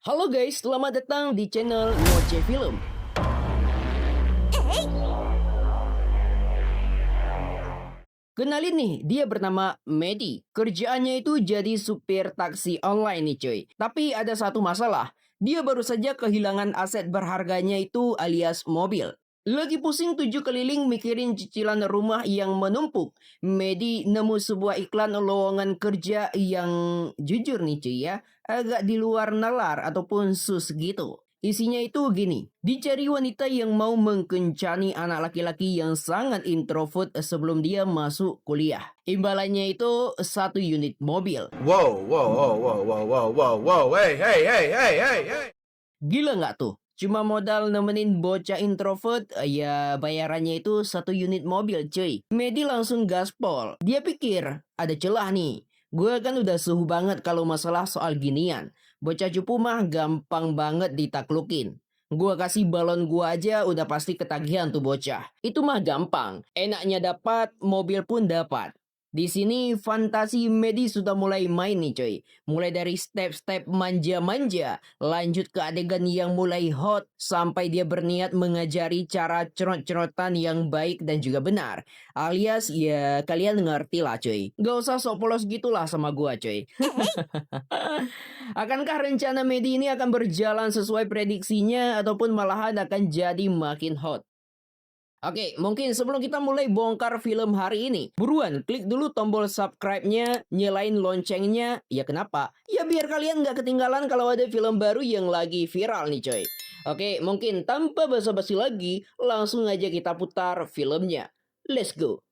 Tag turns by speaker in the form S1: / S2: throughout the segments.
S1: Halo guys, selamat datang di channel Ngoceh Film. Kenalin nih, dia bernama Medi. Kerjaannya itu jadi supir taksi online nih cuy. Tapi ada satu masalah, dia baru saja kehilangan aset berharganya itu alias mobil. Lagi pusing tujuh keliling mikirin cicilan rumah yang menumpuk. Medi nemu sebuah iklan lowongan kerja yang jujur nih cuy ya, agak di luar nalar ataupun sus gitu. Isinya itu gini, dicari wanita yang mau mengkencani anak laki-laki yang sangat introvert sebelum dia masuk kuliah. Imbalannya itu satu unit mobil.
S2: Whoa, whoa, whoa, whoa, whoa, whoa, whoa, whoa, hey, hey, hey, hey, hey, hey.
S1: Gila nggak tuh? Cuma modal nemenin bocah introvert, ya bayarannya itu satu unit mobil cuy. Medi langsung gaspol. Dia pikir, ada celah nih. Gue kan udah suhu banget kalau masalah soal ginian. Bocah cupu mah gampang banget ditaklukin. Gua kasih balon gua aja udah pasti ketagihan tuh bocah. Itu mah gampang. Enaknya dapat, mobil pun dapat. Di sini fantasi Medi sudah mulai main nih coy. Mulai dari step-step manja-manja, lanjut ke adegan yang mulai hot, sampai dia berniat mengajari cara cerot-cerotan yang baik dan juga benar. Alias ya kalian ngerti lah coy. Gak usah sok polos gitulah sama gua coy. Akankah rencana Medi ini akan berjalan sesuai prediksinya ataupun malahan akan jadi makin hot? Oke, mungkin sebelum kita mulai bongkar film hari ini, buruan klik dulu tombol subscribe-nya, nyalain loncengnya. Ya kenapa? Ya biar kalian nggak ketinggalan kalau ada film baru yang lagi viral nih coy. Oke, mungkin tanpa basa-basi lagi, langsung aja kita putar filmnya. Let's go.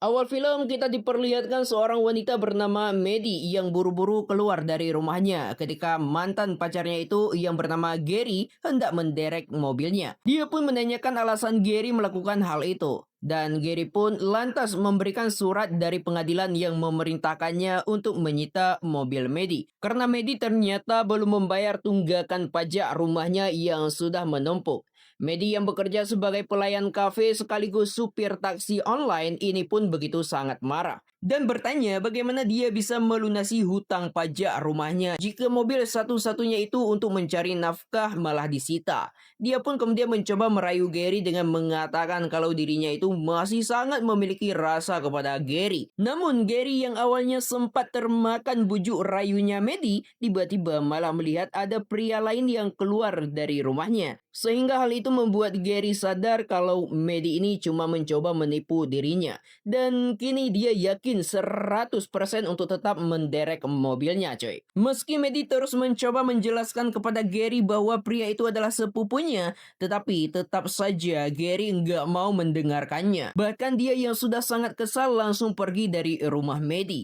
S1: Awal film kita diperlihatkan seorang wanita bernama Medi yang buru-buru keluar dari rumahnya ketika mantan pacarnya itu yang bernama Gary hendak menderek mobilnya. Dia pun menanyakan alasan Gary melakukan hal itu. Dan Gary pun lantas memberikan surat dari pengadilan yang memerintahkannya untuk menyita mobil Medi. Karena Medi ternyata belum membayar tunggakan pajak rumahnya yang sudah menumpuk. Medi yang bekerja sebagai pelayan kafe sekaligus supir taksi online ini pun begitu sangat marah dan bertanya bagaimana dia bisa melunasi hutang pajak rumahnya jika mobil satu-satunya itu untuk mencari nafkah malah disita. Dia pun kemudian mencoba merayu Gary dengan mengatakan kalau dirinya itu masih sangat memiliki rasa kepada Gary. Namun Gary yang awalnya sempat termakan bujuk rayunya Medi tiba-tiba malah melihat ada pria lain yang keluar dari rumahnya. Sehingga hal itu membuat Gary sadar kalau Medi ini cuma mencoba menipu dirinya. Dan kini dia yakin 100% untuk tetap menderek mobilnya coy. Meski Medi terus mencoba menjelaskan kepada Gary bahwa pria itu adalah sepupunya, tetapi tetap saja Gary nggak mau mendengarkannya. Bahkan dia yang sudah sangat kesal langsung pergi dari rumah Medi.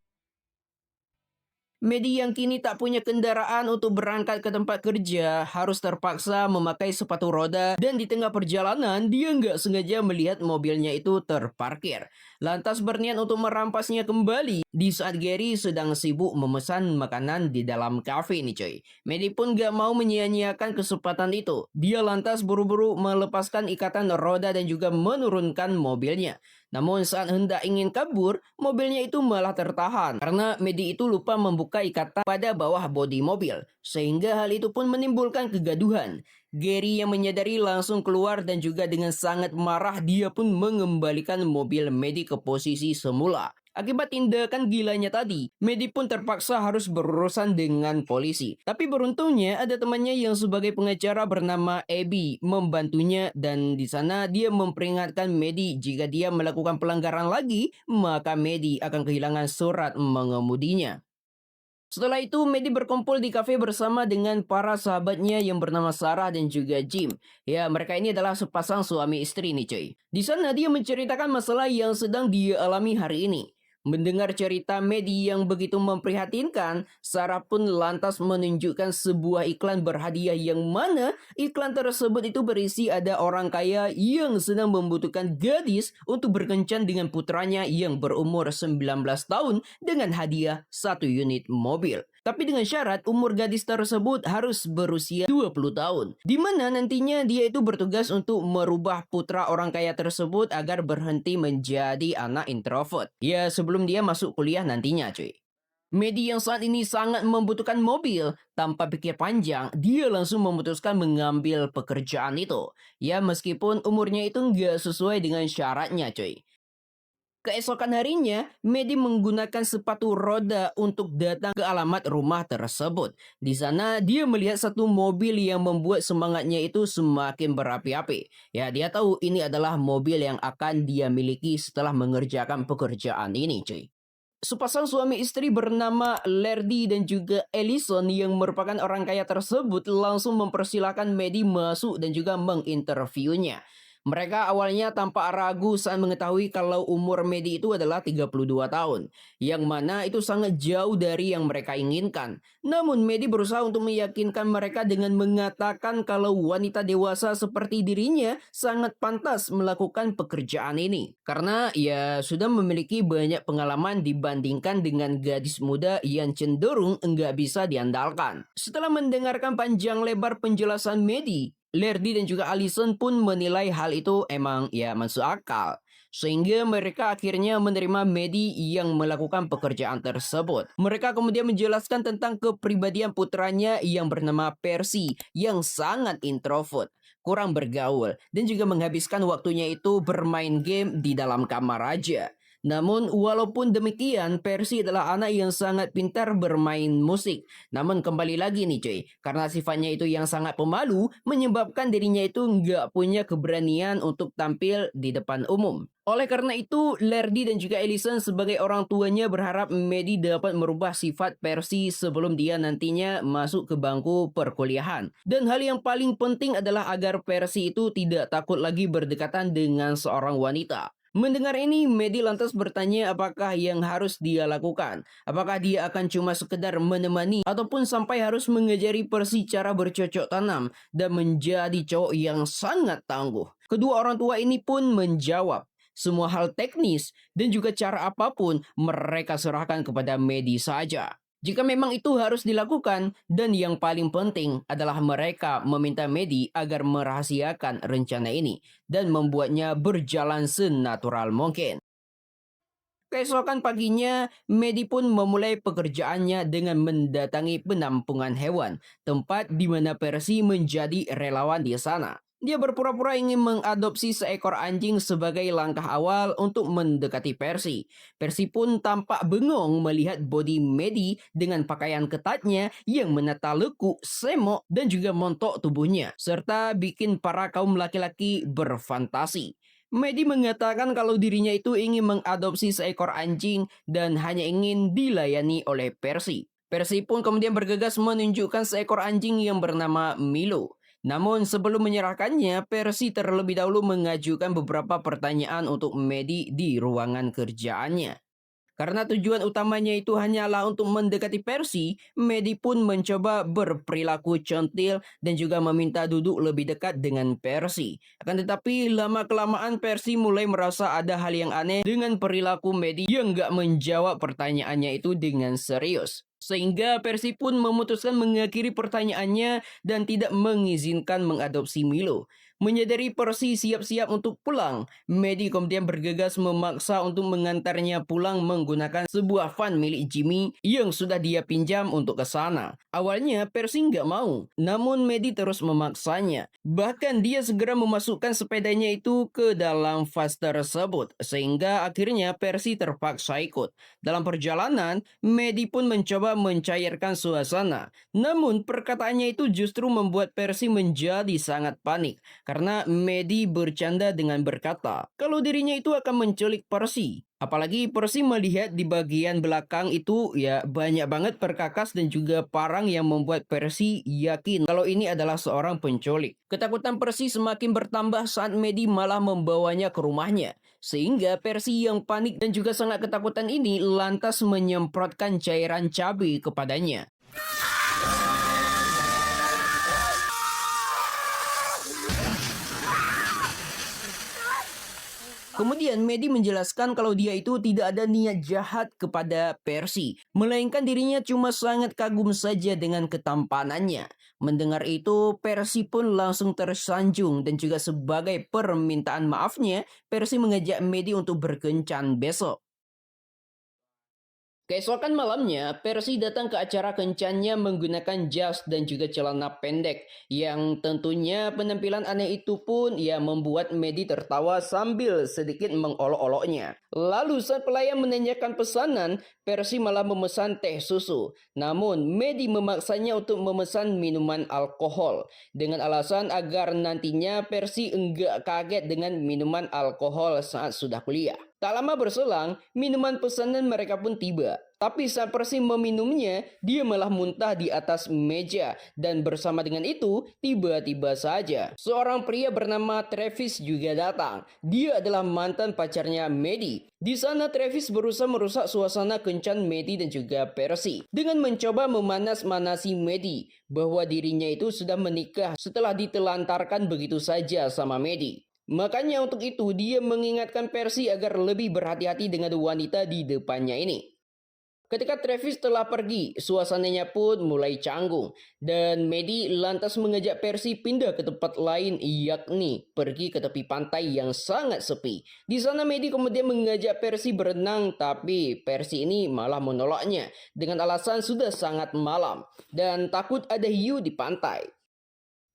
S1: Medi yang kini tak punya kendaraan untuk berangkat ke tempat kerja harus terpaksa memakai sepatu roda dan di tengah perjalanan dia nggak sengaja melihat mobilnya itu terparkir. Lantas berniat untuk merampasnya kembali di saat Gary sedang sibuk memesan makanan di dalam kafe nih coy. Medi pun nggak mau menyia-nyiakan kesempatan itu. Dia lantas buru-buru melepaskan ikatan roda dan juga menurunkan mobilnya. Namun saat hendak ingin kabur, mobilnya itu malah tertahan karena Medi itu lupa membuka ikatan pada bawah bodi mobil. Sehingga hal itu pun menimbulkan kegaduhan. Gary yang menyadari langsung keluar dan juga dengan sangat marah dia pun mengembalikan mobil Medi ke posisi semula. Akibat tindakan gilanya tadi, Medi pun terpaksa harus berurusan dengan polisi. Tapi beruntungnya ada temannya yang sebagai pengacara bernama Abby membantunya dan di sana dia memperingatkan Medi jika dia melakukan pelanggaran lagi, maka Medi akan kehilangan surat mengemudinya. Setelah itu, Medi berkumpul di kafe bersama dengan para sahabatnya yang bernama Sarah dan juga Jim. Ya, mereka ini adalah sepasang suami istri nih cuy. Di sana dia menceritakan masalah yang sedang dia alami hari ini. Mendengar cerita Medi yang begitu memprihatinkan, Sarah pun lantas menunjukkan sebuah iklan berhadiah yang mana iklan tersebut itu berisi ada orang kaya yang sedang membutuhkan gadis untuk berkencan dengan putranya yang berumur 19 tahun dengan hadiah satu unit mobil. Tapi dengan syarat umur gadis tersebut harus berusia 20 tahun. Di mana nantinya dia itu bertugas untuk merubah putra orang kaya tersebut agar berhenti menjadi anak introvert. Ya sebelum dia masuk kuliah nantinya cuy. Medi yang saat ini sangat membutuhkan mobil, tanpa pikir panjang, dia langsung memutuskan mengambil pekerjaan itu. Ya meskipun umurnya itu nggak sesuai dengan syaratnya cuy. Keesokan harinya, Medi menggunakan sepatu roda untuk datang ke alamat rumah tersebut. Di sana, dia melihat satu mobil yang membuat semangatnya itu semakin berapi-api. Ya, dia tahu ini adalah mobil yang akan dia miliki setelah mengerjakan pekerjaan ini, cuy. Sepasang suami istri bernama Lerdy dan juga Ellison yang merupakan orang kaya tersebut langsung mempersilahkan Medi masuk dan juga menginterviewnya. Mereka awalnya tampak ragu saat mengetahui kalau umur Medi itu adalah 32 tahun, yang mana itu sangat jauh dari yang mereka inginkan. Namun Medi berusaha untuk meyakinkan mereka dengan mengatakan kalau wanita dewasa seperti dirinya sangat pantas melakukan pekerjaan ini. Karena ia sudah memiliki banyak pengalaman dibandingkan dengan gadis muda yang cenderung enggak bisa diandalkan. Setelah mendengarkan panjang lebar penjelasan Medi, Lerdy dan juga Allison pun menilai hal itu emang ya masuk akal. Sehingga mereka akhirnya menerima Medi yang melakukan pekerjaan tersebut. Mereka kemudian menjelaskan tentang kepribadian putranya yang bernama Percy yang sangat introvert, kurang bergaul, dan juga menghabiskan waktunya itu bermain game di dalam kamar aja. Namun walaupun demikian, Percy adalah anak yang sangat pintar bermain musik. Namun kembali lagi nih cuy, karena sifatnya itu yang sangat pemalu, menyebabkan dirinya itu nggak punya keberanian untuk tampil di depan umum. Oleh karena itu, Lerdy dan juga Ellison sebagai orang tuanya berharap Medi dapat merubah sifat Percy sebelum dia nantinya masuk ke bangku perkuliahan. Dan hal yang paling penting adalah agar Percy itu tidak takut lagi berdekatan dengan seorang wanita. Mendengar ini, Medi lantas bertanya apakah yang harus dia lakukan. Apakah dia akan cuma sekedar menemani ataupun sampai harus mengajari Percy cara bercocok tanam dan menjadi cowok yang sangat tangguh. Kedua orang tua ini pun menjawab, semua hal teknis dan juga cara apapun mereka serahkan kepada Medi saja. Jika memang itu harus dilakukan, dan yang paling penting adalah mereka meminta Medi agar merahasiakan rencana ini dan membuatnya berjalan senatural mungkin. Keesokan paginya, Medi pun memulai pekerjaannya dengan mendatangi penampungan hewan, tempat di mana Percy menjadi relawan di sana. Dia berpura-pura ingin mengadopsi seekor anjing sebagai langkah awal untuk mendekati Percy. Percy pun tampak bengong melihat bodi Medi dengan pakaian ketatnya yang menata lekuk, semok, dan juga montok tubuhnya, serta bikin para kaum laki-laki berfantasi. Medi mengatakan kalau dirinya itu ingin mengadopsi seekor anjing dan hanya ingin dilayani oleh Percy. Percy pun kemudian bergegas menunjukkan seekor anjing yang bernama Milo. Namun sebelum menyerahkannya, Percy terlebih dahulu mengajukan beberapa pertanyaan untuk Medi di ruangan kerjaannya. Karena tujuan utamanya itu hanyalah untuk mendekati Percy, Medi pun mencoba berperilaku centil dan juga meminta duduk lebih dekat dengan Percy. Akan tetapi lama-kelamaan Percy mulai merasa ada hal yang aneh dengan perilaku Medi yang gak menjawab pertanyaannya itu dengan serius. Sehingga Percy pun memutuskan mengakhiri pertanyaannya dan tidak mengizinkan mengadopsi Milo. Menyadari Percy siap-siap untuk pulang, Medi kemudian bergegas memaksa untuk mengantarnya pulang menggunakan sebuah van milik Jimmy yang sudah dia pinjam untuk ke sana. Awalnya Percy nggak mau, namun Medi terus memaksanya. Bahkan dia segera memasukkan sepedanya itu ke dalam vas tersebut, sehingga akhirnya Percy terpaksa ikut. Dalam perjalanan, Medi pun mencoba mencairkan suasana. Namun perkataannya itu justru membuat Percy menjadi sangat panik. Karena Medi bercanda dengan berkata kalau dirinya itu akan menculik Percy. Apalagi Percy melihat di bagian belakang itu ya banyak banget perkakas dan juga parang yang membuat Percy yakin kalau ini adalah seorang penculik. Ketakutan Percy semakin bertambah saat Medi malah membawanya ke rumahnya. Sehingga Percy yang panik dan juga sangat ketakutan ini lantas menyemprotkan cairan cabai kepadanya. Kemudian Medi menjelaskan kalau dia itu tidak ada niat jahat kepada Percy, melainkan dirinya cuma sangat kagum saja dengan ketampanannya. Mendengar itu, Percy pun langsung tersanjung dan juga sebagai permintaan maafnya, Percy mengajak Medi untuk berkencan besok. Keesokan malamnya, Percy datang ke acara kencannya menggunakan jas dan juga celana pendek. Yang tentunya penampilan aneh itu pun membuat Maddie tertawa sambil sedikit mengolok-oloknya. Lalu saat pelayan menanyakan pesanan, Percy malah memesan teh susu. Namun, Maddie memaksanya untuk memesan minuman alkohol. Dengan alasan agar nantinya Percy enggak kaget dengan minuman alkohol saat sudah kuliah. Tak lama berselang, minuman pesanan mereka pun tiba. Tapi saat Percy meminumnya, dia malah muntah di atas meja. Dan bersama dengan itu, tiba-tiba saja seorang pria bernama Travis juga datang. Dia adalah mantan pacarnya Maddie. Di sana Travis berusaha merusak suasana kencan Maddie dan juga Percy dengan mencoba memanas-manasi Maddie bahwa dirinya itu sudah menikah setelah ditelantarkan begitu saja sama Maddie. Makanya untuk itu dia mengingatkan Percy agar lebih berhati-hati dengan wanita di depannya ini. Ketika Travis telah pergi, suasananya pun mulai canggung dan Maddie lantas mengajak Percy pindah ke tempat lain, yakni pergi ke tepi pantai yang sangat sepi. Di sana Maddie kemudian mengajak Percy berenang, tapi Percy ini malah menolaknya dengan alasan sudah sangat malam dan takut ada hiu di pantai.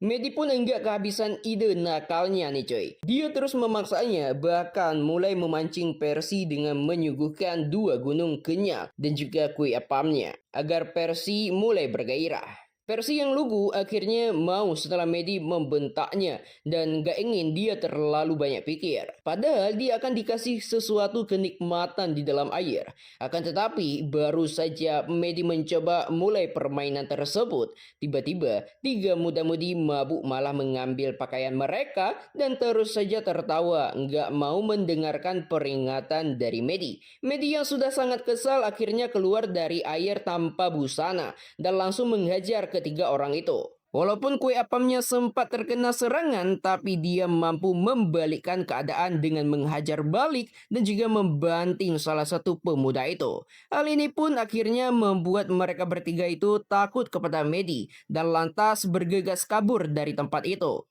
S1: Maddie pun enggak kehabisan ide nakalnya nih coy. Dia terus memaksanya, bahkan mulai memancing Percy dengan menyuguhkan 2 gunung kenyal dan juga kue apamnya agar Percy mulai bergairah. Percy yang lugu akhirnya mau setelah Maddie membentaknya dan gak ingin dia terlalu banyak pikir. Padahal dia akan dikasih sesuatu kenikmatan di dalam air. Akan tetapi baru saja Maddie mencoba mulai permainan tersebut, tiba-tiba 3 muda-mudi mabuk malah mengambil pakaian mereka dan terus saja tertawa, gak mau mendengarkan peringatan dari Maddie. Maddie yang sudah sangat kesal akhirnya keluar dari air tanpa busana dan langsung menghajar ketiga orang itu. Walaupun kue apamnya sempat terkena serangan, tapi dia mampu membalikkan keadaan dengan menghajar balik dan juga membanting salah satu pemuda itu. Hal ini pun akhirnya membuat mereka bertiga itu takut kepada Maddie dan lantas bergegas kabur dari tempat itu.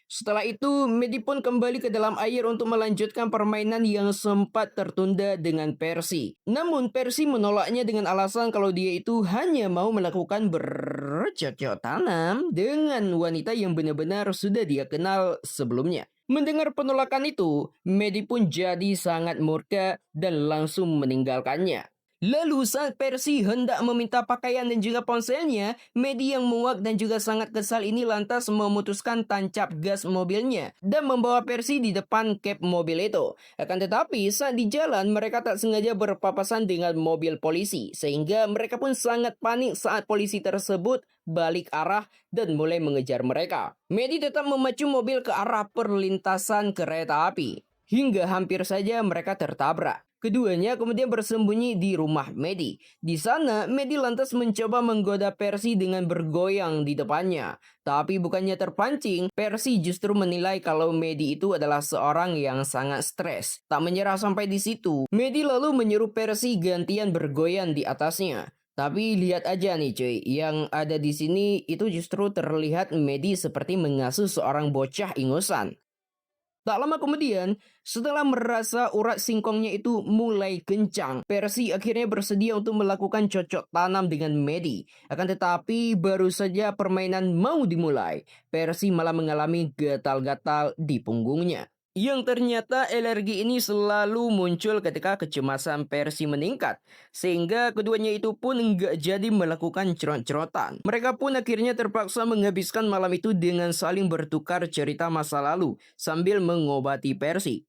S1: Setelah itu, Maddie pun kembali ke dalam air untuk melanjutkan permainan yang sempat tertunda dengan Percy. Namun Percy menolaknya dengan alasan kalau dia itu hanya mau melakukan bercocok tanam dengan wanita yang benar-benar sudah dia kenal sebelumnya. Mendengar penolakan itu, Maddie pun jadi sangat murka dan langsung meninggalkannya. Lalu saat Percy hendak meminta pakaian dan juga ponselnya, Maddie yang muak dan juga sangat kesal ini lantas memutuskan tancap gas mobilnya dan membawa Percy di depan kap mobil itu. Akan tetapi saat di jalan mereka tak sengaja berpapasan dengan mobil polisi sehingga mereka pun sangat panik saat polisi tersebut balik arah dan mulai mengejar mereka. Maddie tetap memacu mobil ke arah perlintasan kereta api hingga hampir saja mereka tertabrak. Keduanya kemudian bersembunyi di rumah Maddie. Di sana, Maddie lantas mencoba menggoda Percy dengan bergoyang di depannya. Tapi bukannya terpancing, Percy justru menilai kalau Maddie itu adalah seorang yang sangat stres. Tak menyerah sampai di situ, Maddie lalu menyuruh Percy gantian bergoyang di atasnya. Tapi lihat aja nih cuy, yang ada di sini itu justru terlihat Maddie seperti mengasuh seorang bocah ingusan. Tak lama kemudian, setelah merasa urat singkongnya itu mulai kencang, Percy akhirnya bersedia untuk melakukan cocok tanam dengan Maddie. Akan tetapi baru saja permainan mau dimulai, Percy malah mengalami gatal-gatal di punggungnya. Yang ternyata alergi ini selalu muncul ketika kecemasan Percy meningkat. Sehingga keduanya itu pun nggak jadi melakukan cerot-cerotan. Mereka pun akhirnya terpaksa menghabiskan malam itu dengan saling bertukar cerita masa lalu sambil mengobati Percy.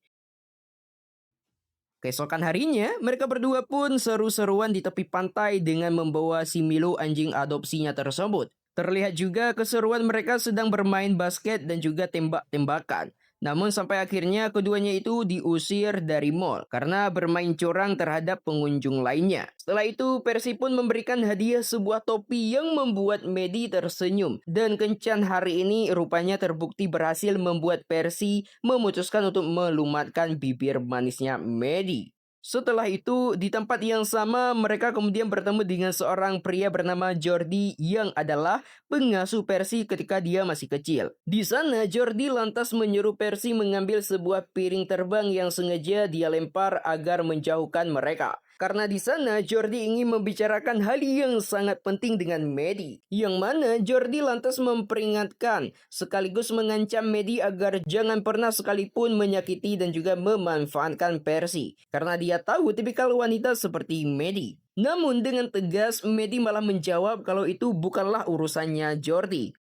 S1: Keesokan harinya, mereka berdua pun seru-seruan di tepi pantai dengan membawa si Milo anjing adopsinya tersebut. Terlihat juga keseruan mereka sedang bermain basket dan juga tembak-tembakan. Namun sampai akhirnya keduanya itu diusir dari mall karena bermain curang terhadap pengunjung lainnya. Setelah itu Percy pun memberikan hadiah sebuah topi yang membuat Maddie tersenyum. Dan kencan hari ini rupanya terbukti berhasil membuat Percy memutuskan untuk melumatkan bibir manisnya Maddie. Setelah itu, di tempat yang sama, mereka kemudian bertemu dengan seorang pria bernama Jordi yang adalah pengasuh Percy ketika dia masih kecil. Di sana, Jordi lantas menyuruh Percy mengambil sebuah piring terbang yang sengaja dia lempar agar menjauhkan mereka. Karena di sana Jordi ingin membicarakan hal yang sangat penting dengan Maddie. Yang mana Jordi lantas memperingatkan sekaligus mengancam Maddie agar jangan pernah sekalipun menyakiti dan juga memanfaatkan Percy. Karena dia tahu tipikal wanita seperti Maddie. Namun dengan tegas Maddie malah menjawab kalau itu bukanlah urusannya Jordi.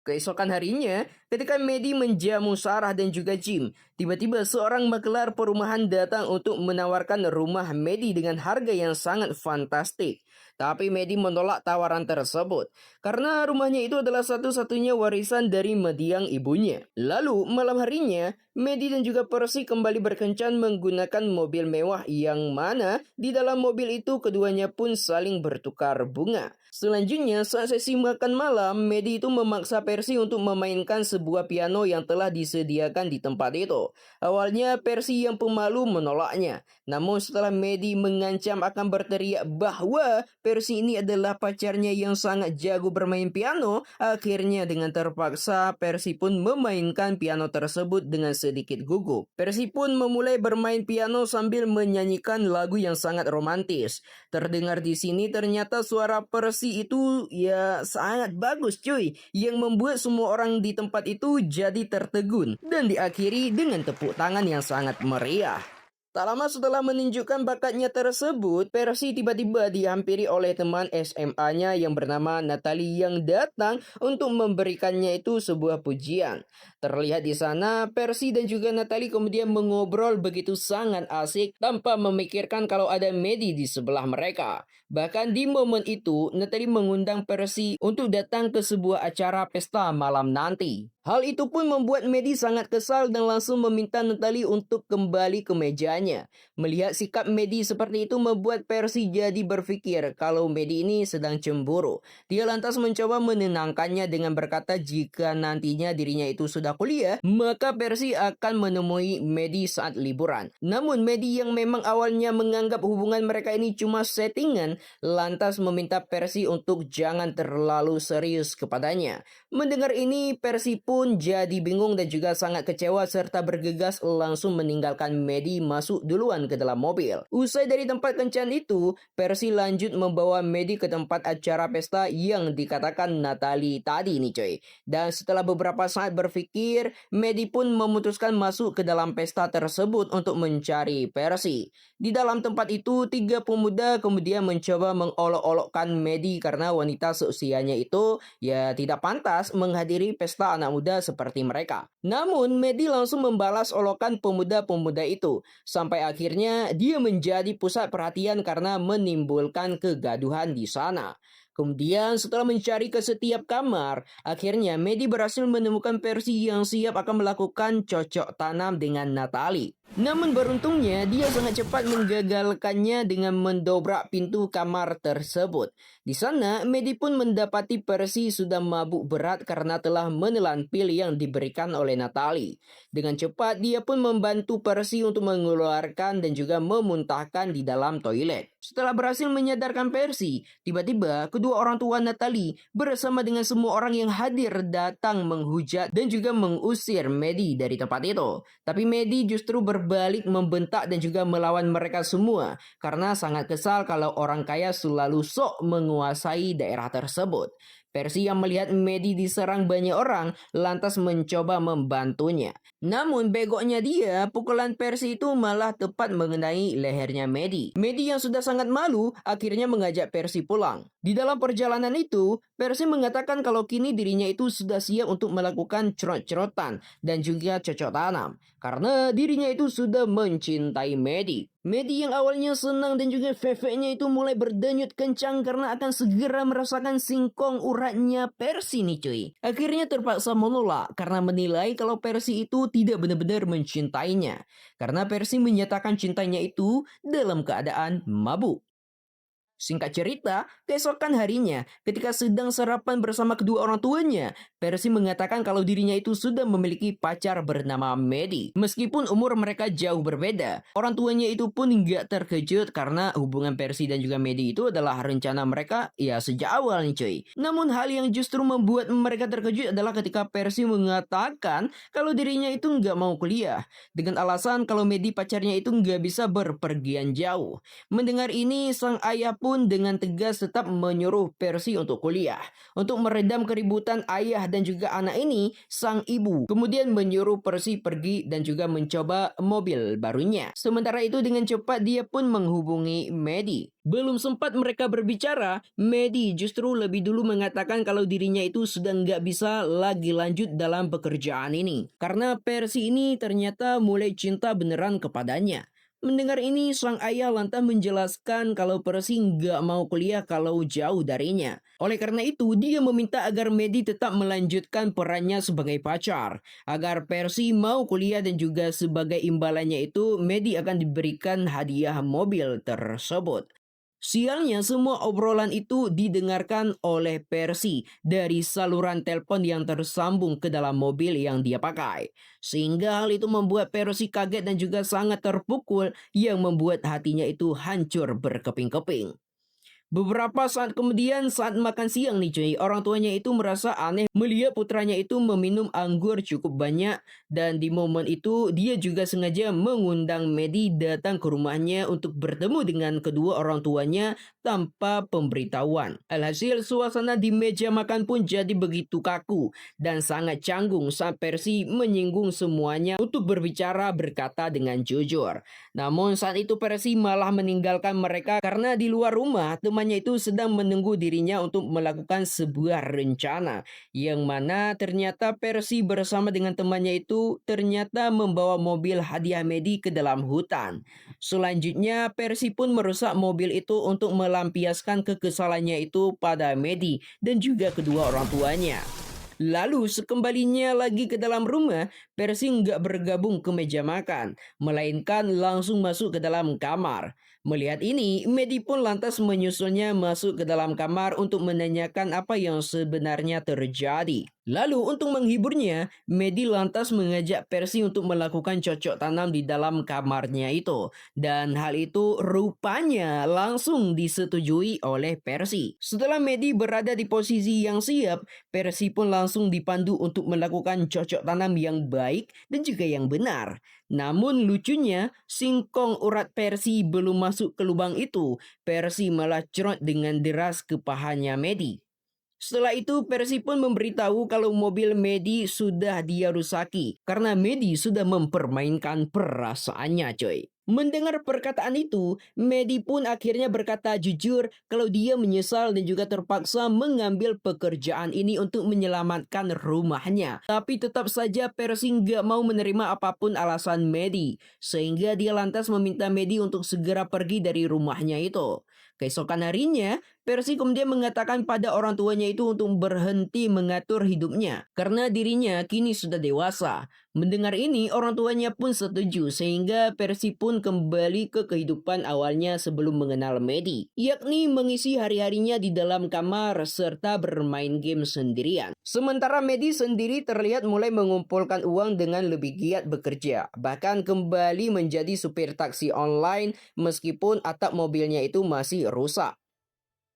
S1: Keesokan harinya, ketika Maddie menjamu Sarah dan juga Jim, tiba-tiba seorang makelar perumahan datang untuk menawarkan rumah Maddie dengan harga yang sangat fantastik. Tapi Maddie menolak tawaran tersebut, karena rumahnya itu adalah satu-satunya warisan dari mendiang ibunya. Lalu, malam harinya, Maddie dan juga Percy kembali berkencan menggunakan mobil mewah yang mana di dalam mobil itu keduanya pun saling bertukar bunga. Selanjutnya, saat sesi makan malam, Maddie itu memaksa Percy untuk memainkan sebuah piano yang telah disediakan di tempat itu. Awalnya, Percy yang pemalu menolaknya. Namun setelah Maddie mengancam akan berteriak bahwa Percy ini adalah pacarnya yang sangat jago bermain piano, akhirnya dengan terpaksa Percy pun memainkan piano tersebut dengan sedikit gugup. Percy pun memulai bermain piano sambil menyanyikan lagu yang sangat romantis. Terdengar di sini ternyata suara Percy itu ya sangat bagus cuy, yang membuat semua orang di tempat itu jadi tertegun dan diakhiri dengan tepuk tangan yang sangat meriah. Tak lama setelah menunjukkan bakatnya tersebut, Percy tiba-tiba dihampiri oleh teman SMA-nya yang bernama Natalie yang datang untuk memberikannya itu sebuah pujian. Terlihat di sana, Percy dan juga Natalie kemudian mengobrol begitu sangat asik tanpa memikirkan kalau ada Maddie di sebelah mereka. Bahkan di momen itu, Natalie mengundang Percy untuk datang ke sebuah acara pesta malam nanti. Hal itu pun membuat Maddie sangat kesal dan langsung meminta Natalie untuk kembali ke mejanya. Melihat sikap Maddie seperti itu membuat Percy jadi berpikir kalau Maddie ini sedang cemburu. Dia lantas mencoba menenangkannya dengan berkata jika nantinya dirinya itu sudah kuliah, maka Percy akan menemui Maddie saat liburan. Namun Maddie yang memang awalnya menganggap hubungan mereka ini cuma settingan, lantas meminta Percy untuk jangan terlalu serius kepadanya. Mendengar ini, Percy pun jadi bingung dan juga sangat kecewa serta bergegas langsung meninggalkan Maddie masuk duluan ke dalam mobil. Usai dari tempat kencan itu, Percy lanjut membawa Maddie ke tempat acara pesta yang dikatakan Natalie tadi nih coy. Dan setelah beberapa saat berpikir, Maddie pun memutuskan masuk ke dalam pesta tersebut untuk mencari Percy. Di dalam tempat itu, tiga pemuda kemudian mencoba mengolok-olokkan Maddie karena wanita seusianya itu ya tidak pantas menghadiri pesta anak muda seperti mereka. Namun, Maddie langsung membalas olokan pemuda-pemuda itu. Sampai akhirnya dia menjadi pusat perhatian karena menimbulkan kegaduhan di sana. Kemudian setelah mencari ke setiap kamar, akhirnya Maddie berhasil menemukan Percy yang siap akan melakukan cocok tanam dengan Natalie. Namun beruntungnya dia sangat cepat menggagalkannya dengan mendobrak pintu kamar tersebut. Di sana Maddie pun mendapati Percy sudah mabuk berat karena telah menelan pil yang diberikan oleh Natalie. Dengan cepat dia pun membantu Percy untuk mengeluarkan dan juga memuntahkan di dalam toilet. Setelah berhasil menyadarkan Percy, tiba-tiba kedua orang tua Natalie bersama dengan semua orang yang hadir datang menghujat dan juga mengusir Maddie dari tempat itu. Tapi Maddie justru berbalik membentak dan juga melawan mereka semua karena sangat kesal kalau orang kaya selalu sok menguasai daerah tersebut. Percy yang melihat Maddie diserang banyak orang lantas mencoba membantunya. Namun begoknya dia, pukulan Percy itu malah tepat mengenai lehernya Maddie. Maddie yang sudah sangat malu akhirnya mengajak Percy pulang. Di dalam perjalanan itu, Percy mengatakan kalau kini dirinya itu sudah siap untuk melakukan cerot-cerotan dan juga cocok tanam. Karena dirinya itu sudah mencintai Maddie. Maddie yang awalnya senang dan juga fefeknya itu mulai berdenyut kencang karena akan segera merasakan singkong uratnya Percy nih cuy. Akhirnya terpaksa menolak karena menilai kalau Percy itu tidak benar-benar mencintainya. Karena Percy menyatakan cintanya itu dalam keadaan mabuk. Singkat cerita, keesokan harinya, ketika sedang sarapan bersama kedua orang tuanya, Percy mengatakan kalau dirinya itu sudah memiliki pacar bernama Maddie. Meskipun umur mereka jauh berbeda, orang tuanya itu pun nggak terkejut karena hubungan Percy dan juga Maddie itu adalah rencana mereka ya sejak awal nih cuy. Namun hal yang justru membuat mereka terkejut adalah ketika Percy mengatakan kalau dirinya itu nggak mau kuliah. Dengan alasan kalau Maddie pacarnya itu nggak bisa berpergian jauh. Mendengar ini, sang ayah pun dengan tegas tetap menyuruh Percy untuk kuliah. Untuk meredam keributan ayah dan juga anak ini, sang ibu kemudian menyuruh Percy pergi dan juga mencoba mobil barunya. Sementara itu dengan cepat dia pun menghubungi Maddie. Belum sempat mereka berbicara, Maddie justru lebih dulu mengatakan kalau dirinya itu sudah nggak bisa lagi lanjut dalam pekerjaan ini. Karena Percy ini ternyata mulai cinta beneran kepadanya. Mendengar ini, sang ayah lantas menjelaskan kalau Percy nggak mau kuliah kalau jauh darinya. Oleh karena itu, dia meminta agar Maddie tetap melanjutkan perannya sebagai pacar. Agar Percy mau kuliah dan juga sebagai imbalannya itu, Maddie akan diberikan hadiah mobil tersebut. Sialnya semua obrolan itu didengarkan oleh Percy dari saluran telepon yang tersambung ke dalam mobil yang dia pakai. Sehingga hal itu membuat Percy kaget dan juga sangat terpukul yang membuat hatinya itu hancur berkeping-keping. Beberapa saat kemudian saat makan siang nih cuy, orang tuanya itu merasa aneh melihat putranya itu meminum anggur cukup banyak dan di momen itu dia juga sengaja mengundang Maddie datang ke rumahnya untuk bertemu dengan kedua orang tuanya tanpa pemberitahuan. Alhasil suasana di meja makan pun jadi begitu kaku dan sangat canggung saat Percy menyinggung semuanya untuk berbicara berkata dengan jujur. Namun saat itu Percy malah meninggalkan mereka karena di luar rumah temannya itu sedang menunggu dirinya untuk melakukan sebuah rencana. Yang mana ternyata Percy bersama dengan temannya itu ternyata membawa mobil hadiah Maddie ke dalam hutan. Selanjutnya Percy pun merusak mobil itu untuk melampiaskan kekesalannya itu pada Maddie dan juga kedua orang tuanya. Lalu sekembalinya lagi ke dalam rumah, Percy nggak bergabung ke meja makan, melainkan langsung masuk ke dalam kamar. Melihat ini, Maddie pun lantas menyusulnya masuk ke dalam kamar untuk menanyakan apa yang sebenarnya terjadi. Lalu untuk menghiburnya, Maddie lantas mengajak Percy untuk melakukan cocok tanam di dalam kamarnya itu. Dan hal itu rupanya langsung disetujui oleh Percy. Setelah Maddie berada di posisi yang siap, Percy pun langsung dipandu untuk melakukan cocok tanam yang baik dan juga yang benar. Namun lucunya, singkong urat Percy belum masuk ke lubang itu, Percy malah cerot dengan deras ke pahanya Maddie. Setelah itu Percy pun memberitahu kalau mobil Maddie sudah dia rusaki karena Maddie sudah mempermainkan perasaannya coy. Mendengar perkataan itu, Maddie pun akhirnya berkata jujur kalau dia menyesal dan juga terpaksa mengambil pekerjaan ini untuk menyelamatkan rumahnya. Tapi tetap saja Percy nggak mau menerima apapun alasan Maddie, sehingga dia lantas meminta Maddie untuk segera pergi dari rumahnya itu. Keesokan harinya, Percy kemudian mengatakan pada orang tuanya itu untuk berhenti mengatur hidupnya karena dirinya kini sudah dewasa. Mendengar ini, orang tuanya pun setuju sehingga Percy pun kembali ke kehidupan awalnya sebelum mengenal Maddie, yakni mengisi hari-harinya di dalam kamar serta bermain game sendirian. Sementara Maddie sendiri terlihat mulai mengumpulkan uang dengan lebih giat bekerja, bahkan kembali menjadi supir taksi online meskipun atap mobilnya itu masih rusak.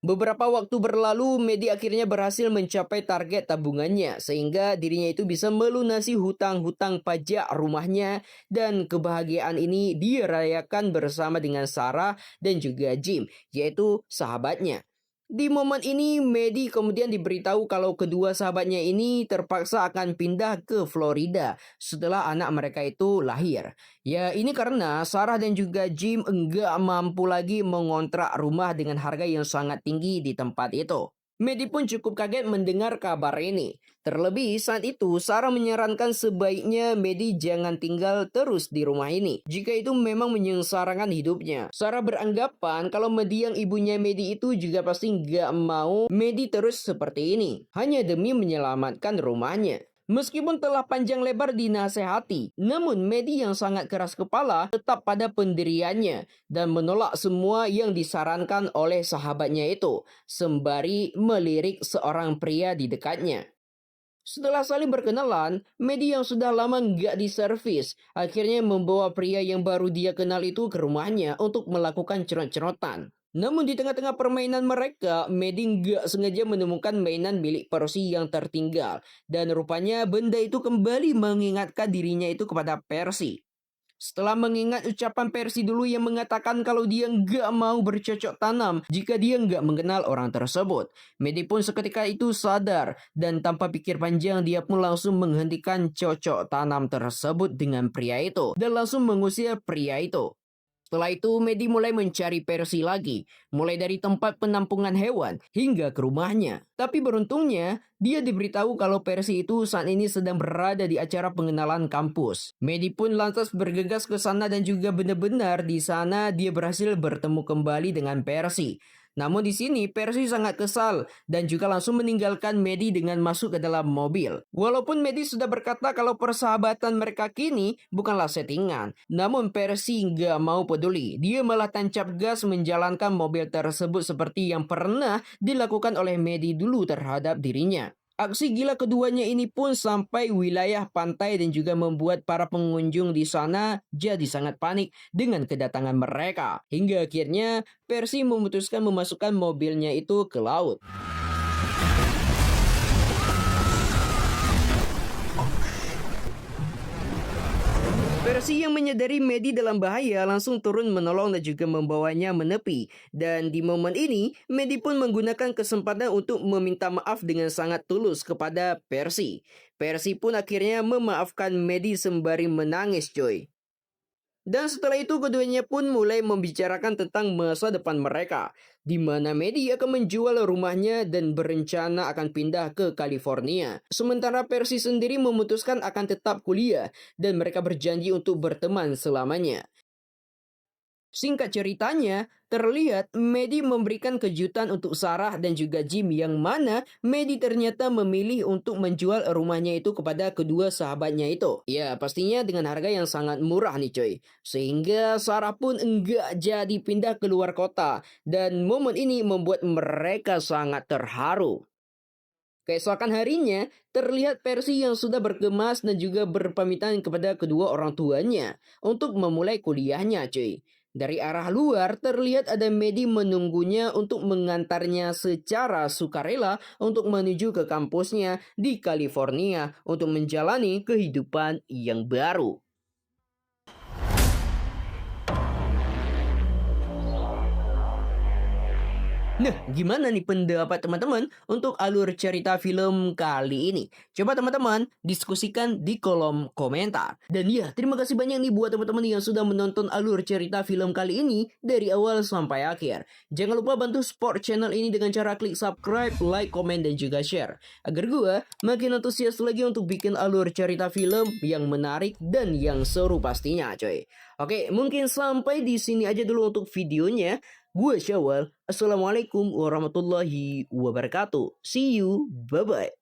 S1: Beberapa waktu berlalu, Maddie akhirnya berhasil mencapai target tabungannya sehingga dirinya itu bisa melunasi hutang-hutang pajak rumahnya dan kebahagiaan ini dirayakan bersama dengan Sarah dan juga Jim, yaitu sahabatnya. Di momen ini, Maddie kemudian diberitahu kalau kedua sahabatnya ini terpaksa akan pindah ke Florida setelah anak mereka itu lahir. Ya, ini karena Sarah dan juga Jim enggak mampu lagi mengontrak rumah dengan harga yang sangat tinggi di tempat itu. Maddie pun cukup kaget mendengar kabar ini. Terlebih saat itu Sarah menyarankan sebaiknya Maddie jangan tinggal terus di rumah ini jika itu memang menyengsarakan hidupnya. Sarah beranggapan kalau mendiang ibunya Maddie itu juga pasti nggak mau Maddie terus seperti ini hanya demi menyelamatkan rumahnya. Meskipun telah panjang lebar dinasehati, namun Medi yang sangat keras kepala tetap pada pendiriannya dan menolak semua yang disarankan oleh sahabatnya itu, sembari melirik seorang pria di dekatnya. Setelah saling berkenalan, Medi yang sudah lama nggak diservis akhirnya membawa pria yang baru dia kenal itu ke rumahnya untuk melakukan cerot-cerotan. Namun di tengah-tengah permainan mereka, Medi nggak sengaja menemukan mainan milik Percy yang tertinggal. Dan rupanya benda itu kembali mengingatkan dirinya itu kepada Percy. Setelah mengingat ucapan Percy dulu yang mengatakan kalau dia nggak mau bercocok tanam jika dia nggak mengenal orang tersebut. Medi pun seketika itu sadar dan tanpa pikir panjang dia pun langsung menghentikan cocok tanam tersebut dengan pria itu dan langsung mengusir pria itu. Setelah itu, Medi mulai mencari Percy lagi, mulai dari tempat penampungan hewan hingga ke rumahnya. Tapi beruntungnya, dia diberitahu kalau Percy itu saat ini sedang berada di acara pengenalan kampus. Medi pun lantas bergegas ke sana dan juga benar-benar di sana dia berhasil bertemu kembali dengan Percy. Namun di sini Percy sangat kesal dan juga langsung meninggalkan Medi dengan masuk ke dalam mobil. Walaupun Medi sudah berkata kalau persahabatan mereka kini bukanlah settingan, namun Percy nggak mau peduli. Dia malah tancap gas menjalankan mobil tersebut seperti yang pernah dilakukan oleh Medi dulu terhadap dirinya. Aksi gila keduanya ini pun sampai wilayah pantai dan juga membuat para pengunjung di sana jadi sangat panik dengan kedatangan mereka. Hingga akhirnya Percy memutuskan memasukkan mobilnya itu ke laut. Percy yang menyadari Medi dalam bahaya langsung turun menolong dan juga membawanya menepi. Dan di momen ini, Medi pun menggunakan kesempatan untuk meminta maaf dengan sangat tulus kepada Percy. Percy pun akhirnya memaafkan Medi sembari menangis coy. Dan setelah itu keduanya pun mulai membicarakan tentang masa depan mereka, di mana Medi akan menjual rumahnya dan berencana akan pindah ke California. Sementara Percy sendiri memutuskan akan tetap kuliah dan mereka berjanji untuk berteman selamanya. Singkat ceritanya, terlihat Medi memberikan kejutan untuk Sarah dan juga Jim yang mana Medi ternyata memilih untuk menjual rumahnya itu kepada kedua sahabatnya itu. Ya, pastinya dengan harga yang sangat murah nih coy. Sehingga Sarah pun enggak jadi pindah ke luar kota dan momen ini membuat mereka sangat terharu. Keesokan harinya, terlihat Percy yang sudah bergemas dan juga berpamitan kepada kedua orang tuanya untuk memulai kuliahnya cuy. Dari arah luar terlihat ada Medi menunggunya untuk mengantarnya secara sukarela untuk menuju ke kampusnya di California untuk menjalani kehidupan yang baru. Nah, gimana nih pendapat teman-teman untuk alur cerita film kali ini? Coba teman-teman diskusikan di kolom komentar. Dan ya, terima kasih banyak nih buat teman-teman yang sudah menonton alur cerita film kali ini dari awal sampai akhir. Jangan lupa bantu support channel ini dengan cara klik subscribe, like, komen, dan juga share. Agar gue makin antusias lagi untuk bikin alur cerita film yang menarik dan yang seru pastinya coy. Oke, mungkin sampai di sini aja dulu untuk videonya. Gue Syawal. Assalamualaikum warahmatullahi wabarakatuh. See you. Bye-bye.